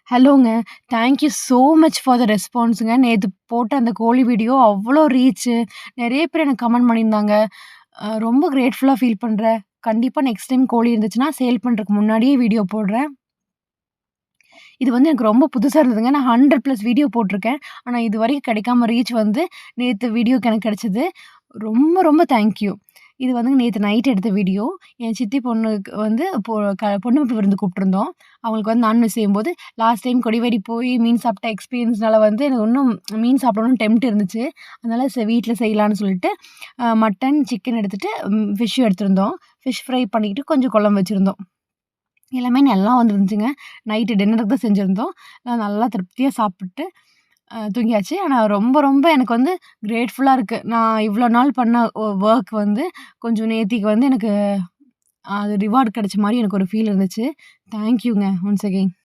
ஹலோங்க. Thank you so much for the ரெஸ்பான்ஸுங்க. நேத்து போட்ட அந்த கோழி வீடியோ அவ்ளோ ரீச்சு. நெறைய பேர் எனக்கு கமெண்ட் பண்ணியிருந்தாங்க. ரொம்ப கிரேட்ஃபுல்லா ஃபீல் பண்றேன். கண்டிப்பா நெக்ஸ்ட் டைம் கோழி இருந்துச்சுன்னா, சேல் பண்றதுக்கு முன்னாடியே வீடியோ போடுறேன். இது வந்து எனக்கு ரொம்ப புதுசா இருந்ததுங்க. நான் 100 பிளஸ் வீடியோ போட்டிருக்கேன். ஆனா இதுவரைக்கும் கிடைக்காம ரீச் வந்து நேத்து வீடியோக்கு எனக்கு கிடைச்சது. ரொம்ப ரொம்ப தேங்க் யூ. இது வந்து நேத்து நைட் எடுத்த வீடியோ. என் சித்தி பொண்ணுக்கு வந்து பொண்ணு மாப்பிள்ளை விருந்து கூப்பிட்டுருந்தோம். அவங்களுக்கு வந்து நான்வெஜ் செய்யும்போது, லாஸ்ட் டைம் கொடிவேரி போய் மீன் சாப்பிட்ட எக்ஸ்பீரியன்ஸ்னால வந்து எனக்கு இன்னும் மீன் சாப்பிடணும்னு டெம்ப்ட் இருந்துச்சு. அதனால வீட்ல செய்யலான்னு சொல்லிட்டு, மட்டன், சிக்கன் எடுத்துட்டு ஃபிஷ்ஷும் எடுத்திருந்தோம். ஃபிஷ் ஃப்ரை பண்ணிக்கிட்டு கொஞ்சம் குழம்பு வச்சிருந்தோம். எல்லாமே நல்லா வந்துருந்துச்சுங்க. நைட்டு டின்னருக்கு தான் செஞ்சிருந்தோம். நல்லா திருப்தியா சாப்பிட்டு தூங்கியாச்சு. ஆனா ரொம்ப ரொம்ப எனக்கு வந்து கிரேட்ஃபுல்லா இருக்கு. நான் இவ்ளோ நாள் பண்ண வொர்க் வந்து கொஞ்சம் நேத்திக்கு வந்து எனக்கு அது ரிவார்ட் கிடைச்ச மாரி எனக்கு ஒரு ஃபீல் இருந்துச்சு. தேங்க் யூங்க ஒன்ஸ் அகெயின்.